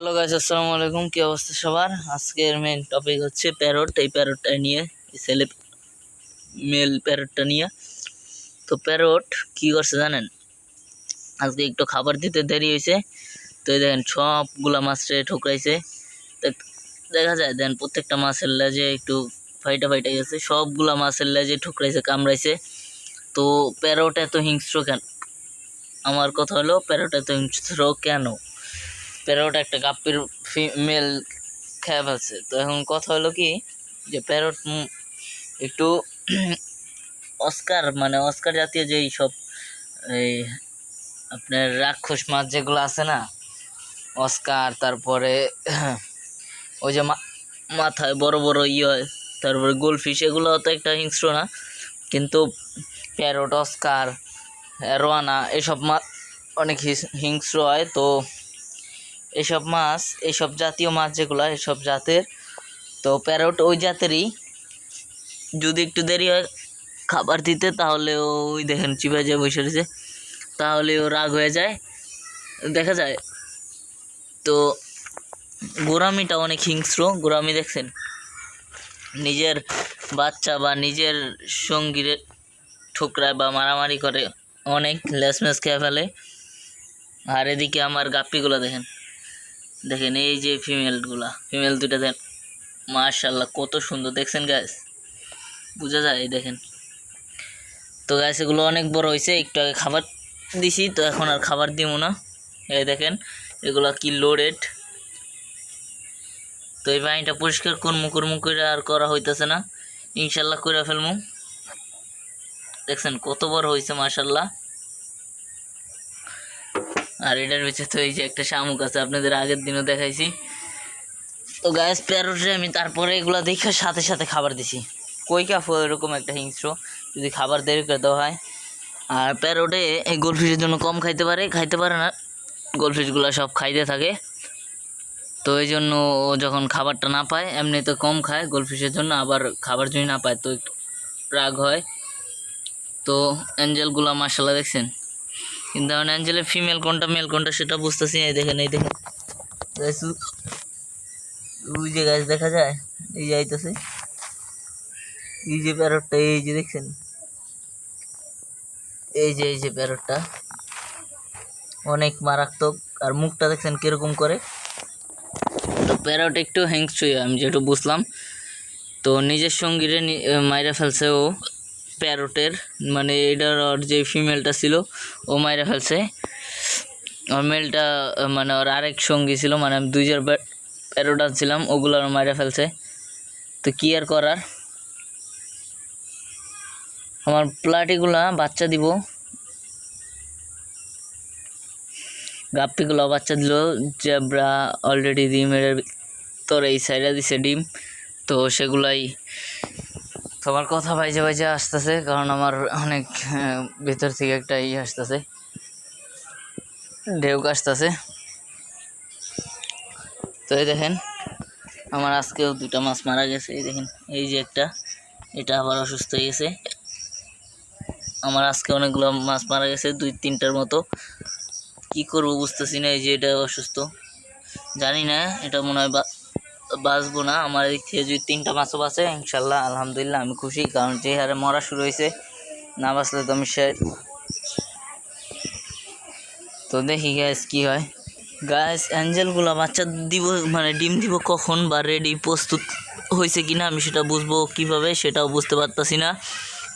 Hello guys, আসসালামু আলাইকুম। কি অবস্থা সবার? আজকের মেন টপিক হচ্ছে প্যারট। এই প্যারটটা নিয়ে, এই ছেলে মেল প্যারটটা নিয়ে। তো প্যারট কি করছে জানেন? আজকে একটু খাবার দিতে দেরি হয়েছে। তো এই দেখেন সবগুলা মাছরে ঠুকরাইছে। দেখা যায় দেন প্রত্যেকটা মাছের লেজে একটু ফাইটা ফাইটা গেছে, সবগুলা মাছের লেজে ঠুকরাইছে, কামড়াইছে। তো প্যারট এত হিংস্র কেন? আমার কথা হলো প্যারট এত হিংস্র কেন? প্যারট একটা গাপ্পির ফিমেল খেয়ে ফেলছে। তো এখন কথা হলো কি, যে প্যারট একটু অস্কার জাতীয় যেই সব এই আপনার রাক্ষস মাছ যেগুলো আছে না, অস্কার, তারপরে ওই যে মাথায় বড় বড় হয়, তারপরে গোলফিশ, এগুলো তো একটা হিংস্র না, কিন্তু প্যারট, অস্কার, রোয়ানা এসব মাছ অনেক হিংস্র হয়। তো এইসব মাছ, এইসব জাতীয় মাছ যেগুলো, এইসব জাতের, তো প্যারট ওই জাতেরই। যদি একটু দেরি হয় খাবার দিতে, তাহলে ওই দেখেন চিপে যায় বসে রয়েছে, তাহলে ও রাগ হয়ে যায়, দেখা যায়। তো গোরামিটা অনেক হিংস্র। গোরামি দেখছেন, নিজের বাচ্চা বা নিজের সঙ্গীরে ঠোকরায় বা মারামারি করে, অনেক লেসমেস খেয়ে ফেলে। আর এদিকে আমার গাপ্পিগুলো দেখেন, দেখেন এই যে ফিমেল দুইটা দেখেন, মাশাআল্লাহ কত সুন্দর দেখছেন গাইস, বোঝা যায়। এই দেখেন। তো গাইস এগুলো অনেক বড় হয়েছে, একটু আগে খাবার দিছি, তো এখন আর খাবার দিব না। এই দেখেন এগুলো কি লোডেড। তো এই পানিটা পরিষ্কার করমু করে আর করা হইতেছে না, ইনশাল্লাহ করে ফেলমু। দেখছেন কত বড় হয়েছে মাশাল্লাহ। আর এটার ভিতরে তো এই যে একটা শামুক আছে, আপনাদের আগের দিনও দেখাইছি। তো গাইস প্যারটে আমি তারপরে এগুলো দেখে সাথে সাথে খাবার দিছি। কই কাফু এরকম একটা হিংস্র, যদি খাবার দেরি করে দেওয়া হয়। আর প্যারটে এই গোলফিশের জন্য কম খাইতে পারে না, গোলফিশগুলো সব খাইতে থাকে। তো এই জন্য ও যখন খাবারটা না পায়, এমনি তো কম খায় গোলফিশের জন্য, আবার খাবার যদি না পায় তো একটু রাগ হয়। তো অ্যাঞ্জেলগুলো মাশাআল্লাহ দেখছেন, কিন্তু এখন অ্যাঞ্জেলের ফিমেল কোনটা মেল কোনটা সেটা বুঝতেছি। এই দেখেন ওই যে গাছ দেখা যায়, এই যে আইতেছে, এই যে প্যারটটা, এই যে দেখছেন, এই যে প্যারটটা অনেক মারাত্মক। আর মুখটা দেখছেন কিরকম করে। তো প্যারট একটু হিংস্রই, আমি যেটু বুঝলাম। তো নিজের সঙ্গীরে মাইরা ফেলছে ও, প্যারটের, মানে এটার ওর যে ফিমেলটা ছিল ও মাইরা ফেলছে। ওর মেলটা মানে ওর আরেক সঙ্গী ছিল, মানে আমি দুইজন প্যারট আনছিলাম, ওগুলো মাইরা ফেলছে। তো কি আর করার, আমার প্লাটিগুলা বাচ্চা দিব, গাপ্পিগুলো বাচ্চা দিল। জেব্রা অলরেডি ডিমের তোর এই সাইডে দিছে ডিম। তো সেগুলাই তোমার কথা বাইজে বাইজে আসতেছে, কারণ আমার অনেক ভেতর থেকে একটা আসতেছে, ঢেউক আসতেছে। তো এই দেখেন আমার আজকেও দুটা মাছ মারা গেছে। এই দেখেন এই যে একটা, এটা আবার অসুস্থ হয়ে গেছে। আমার আজকে অনেকগুলো মাছ মারা গেছে, 2-3টার মতো। কি করবো বুঝতেছি না। এই যে এটা অসুস্থ, জানি না, এটা মনে হয় বাঁচবো না। আমার দিক থেকে যদি 3টা মাছও বাঁচে, ইনশাল্লাহ আলহামদুলিল্লাহ আমি খুশি, কারণ যে হারে মরা শুরু হয়েছে, না বাঁচলে তো আমি শেষ। তো দেখি গ্যাস কি হয়। গাছ অ্যাঞ্জেলগুলো বাচ্চা দিব, মানে ডিম দিব কখন বা রেডি প্রস্তুত হয়েছে কিনা আমি সেটা বুঝবো কিভাবে, সেটাও বুঝতে পারতাছি না।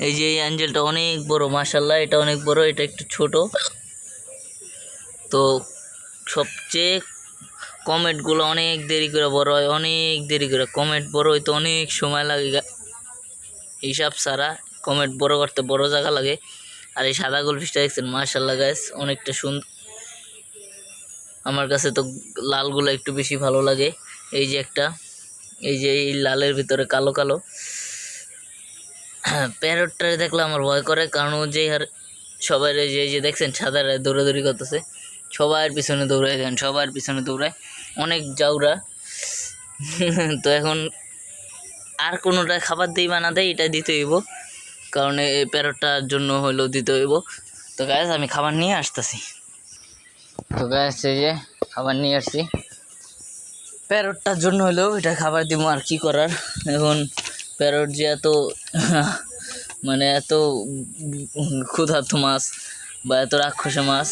এই যে এই অ্যাঞ্জেলটা অনেক বড় মাশাল্লাহ, এটা অনেক বড়, এটা একটু ছোট। তো সবচেয়ে কমেটগুলো অনেক দেরি করে বড় হয়, অনেক দেরি করে। কমেট বড় হইতে অনেক সময় লাগে, হিসাব ছাড়া কমেট বড় করতে বড় জায়গা লাগে। আর এই সাদা গোলফিশটা দেখছেন মাশাল্লাহ গাছ, অনেকটা সুন্দর। আমার কাছে তো লালগুলো একটু বেশি ভালো লাগে। এই যে একটা, এই যে এই লালের ভিতরে কালো কালো। প্যারটটা দেখলে আমার ভয় করে, কারণ ও যে আর সবাই যে দেখছেন সাদা দৌড়াদৌড়ি করতেছে, সবার পিছনে দৌড়ায়, দেখেন সবার পিছনে দৌড়ায়, অনেক জাউরা। তো এখন আর কোনোটা খাবার দিই বা না দেয়, এটা দিতে হইব, কারণ এই প্যারটটার জন্য হলেও দিতে হইব। তো গ্যাস আমি খাবার নিয়ে আসতেছি। তো গ্যাস এই যে খাবার নিয়ে আসছি, প্যারটটার জন্য হলেও এটা খাবার দিব, আর কি করার। এখন প্যারট যে এত মানে এত ক্ষুধার্ত মাছ বা এত রাক্ষসে মাছ,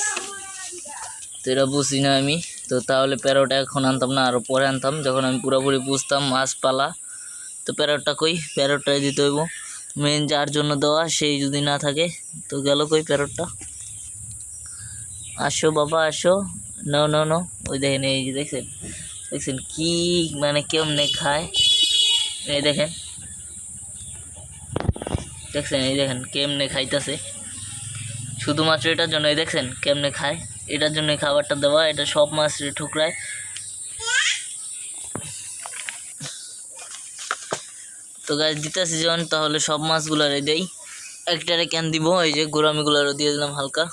তো এটা বুঝি না আমি। তো তাহলে প্যারট এখন আনতাম না, আরও পরে আনতাম যখন আমি পুরোপুরি বুঝতাম মাছ পালা। তো প্যারটটা কই, প্যারটটাই দিতে হইব। মেন যার জন্য দেওয়া সেই যদি না থাকে তো গেল কই প্যারটটা। আসো বাবা আসো, নো নো নো। ওই দেখেন, এই যে দেখছেন দেখছেন কি মানে কেমনে খায়, এই দেখেন দেখছেন, এই দেখেন কেমনে খাইতেছে শুধুমাত্র এটার জন্য। এই দেখছেন কেমনে খায়, এটার জন্যই খাবারটা দেওয়া। এটা সব মাছ ঠুকরায়। তো গাছ দিতেছি যখন, তাহলে সব মাছগুলারে দেই। একটারে ক্যান দিব, এই যে গোরামিগুলারও দিয়ে দিলাম হালকা,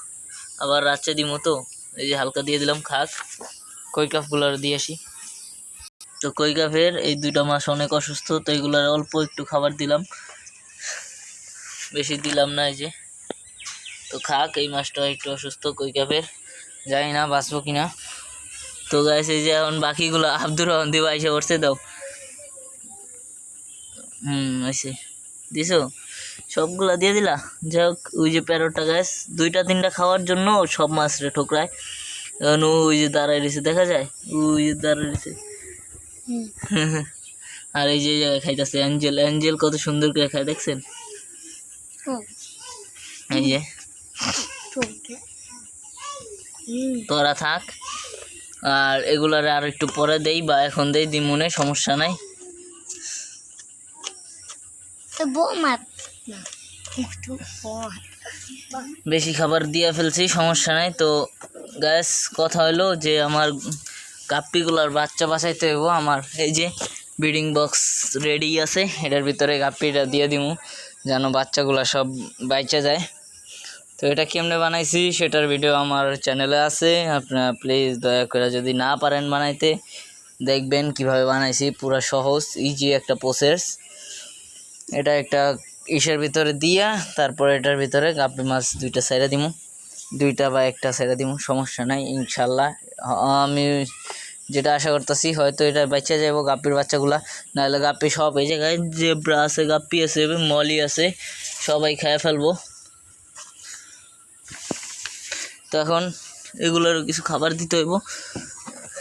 আবার রাত্রে দিব। তো এই যে হালকা দিয়ে দিলাম, খাক। কৈকাফগুলারও দিয়ে আসি। তো কৈকাফের এই দুইটা মাছ অনেক অসুস্থ, তো এগুলার অল্প একটু খাবার দিলাম, বেশি দিলাম না। এই যে তো খাক, এই মাছটা একটু অসুস্থ কৈকাফের, জানি না বাঁচবো কিনা। তো গাছ এই যে এখন বাকিগুলো আব্দুর রহমান দিব এসে করছে, দাও। আইসে দিছো, সবগুলা দিয়ে দিলা। যাই হোক, ওই যে প্যারোটা গাছ 2-3টা খাওয়ার জন্য সব মাছ রে ঠোকরায়। এখন ওই যে দাঁড়ায় রয়েছে, দেখা যায় ওই যে দাঁড়ায় রয়েছে। আর এই যে জায়গায় খাইতেছে অ্যাঞ্জেল, অ্যাঞ্জেল কত সুন্দর করে খায় দেখছেন। এই যে তোরা থাক, আর এগুলারে আর একটু পরে দেই বা এখন দেই, দিমনে সমস্যা নাই। বেশি খাবার দিয়ে ফেলছি, সমস্যা নাই। তো গ্যাস কথা হলো যে আমার গাপ্পিগুলার বাচ্চা বাঁচাইতে হইব। আমার এই যে ব্রিডিং বক্স রেডি আছে, এটার ভিতরে গাপ্পিটা দিয়ে দিমু যেন বাচ্চাগুলা সব বাইচা যায়। তো এটা কেমনে বানাইছি সেটার ভিডিও আমার চ্যানেলে আছে, আপনারা প্লিজ দয়া করে যদি না পারেন বানাইতে, দেখবেন কিভাবে বানাইছি। পুরো সহজ ইজি একটা প্রসেস। এটা একটা ইসের ভিতরে দিয়া, তারপরে এটার ভিতরে গাপ্পি মাছ 2টা সাইডা দিমু, 2টা বা 1টা সাইডা দিমু, সমস্যা নাই ইনশাল্লাহ। আমি যেটা আশা করতেছি হয়তো এটা বাচ্চা যাবো গাপ্পির বাচ্চাগুলা, নাহলে গাপ্পি সব এই জায়গায় জেব্রা আছে, গাপ্পি আছে, মলি আছে, সবাই খেয়ে ফেলবো। তো এখন এগুলোর কিছু খাবার দিতে হইব,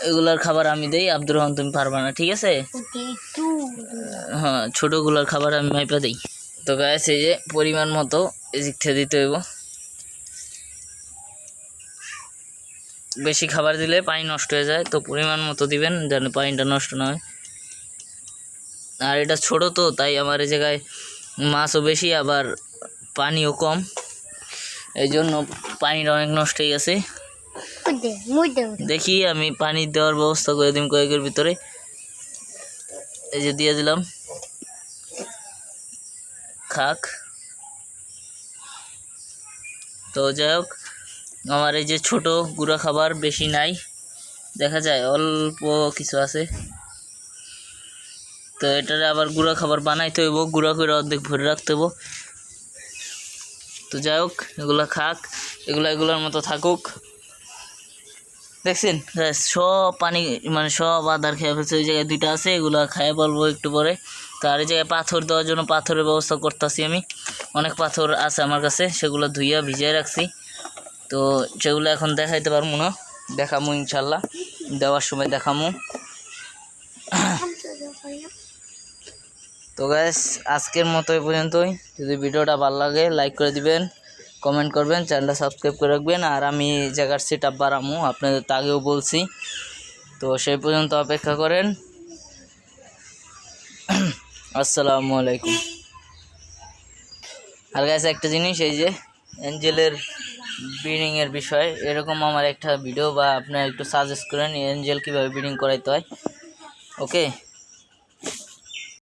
এগুলার খাবার আমি দেই, আব্দুর রহমান তুমি পারবা না, ঠিক আছে? হ্যাঁ, ছোটোগুলার খাবার আমি মাইপা দিই। তো গাছ এই যে পরিমাণ মতো এদিক থেকে দিতে হইব। বেশি খাবার দিলে পানি নষ্ট হয়ে যায়, তো পরিমাণ মতো দিবেন যেন পানিটা নষ্ট না হয়। আর এটা ছোট, তো তাই আমার এই জায়গায় মাছও বেশি আবার পানিও কম, এই জন্য পানিটা অনেক নষ্ট হয়ে গেছে। দেখি আমি পানি দেওয়ার ব্যবস্থা করে দিই কয়েকের ভিতরে। এই যে দিয়ে দিলাম, খাক। তো যাই হোক, আমার এই যে ছোট গুঁড়া খাবার বেশি নাই, দেখা যায় অল্প কিছু আছে। তো এটারে আবার গুঁড়া খাবার বানাইতে হইব, গুঁড়া করে অর্ধেক ভরে রাখতে হইব। তো যাই হোক, এগুলা খাক, এগুলার মতো থাকুক। দেখছেন সব পানি মানে সব আদার খেয়ে ফেলছে। ওই জায়গায় 2টা আছে, এগুলো খাইয়ে বলবো একটু পরে। তো আর এই জায়গায় পাথর দেওয়ার জন্য পাথরের ব্যবস্থা করতেছি আমি। অনেক পাথর আছে আমার কাছে, সেগুলো ধুইয়া ভিজিয়ে রাখছি। তো সেগুলো এখন দেখাইতে পারবো না, দেখামু ইনশাল্লাহ, দেওয়ার সময় দেখামু। তো গাইস আজকের মতো এই পর্যন্তই। যদি ভিডিওটা ভালো লাগে লাইক করে দিবেন, কমেন্ট করবেন, চ্যানেলটা সাবস্ক্রাইব করে রাখবেন। আর আমি জায়গার সেট আপ বাড়ামু, আপনাদের তো আগেও বলছি। তো সেই পর্যন্ত অপেক্ষা করেন। আসসালামু আলাইকুম। আর গাইস একটা জিনিস, এই যে অ্যাঞ্জেলের ব্রিডিংয়ের বিষয়, এরকম আমার একটা ভিডিও বা আপনারা একটু সাজেস্ট করেন অ্যাঞ্জেল কীভাবে ব্রিডিং করাইতে হয়। ওকে।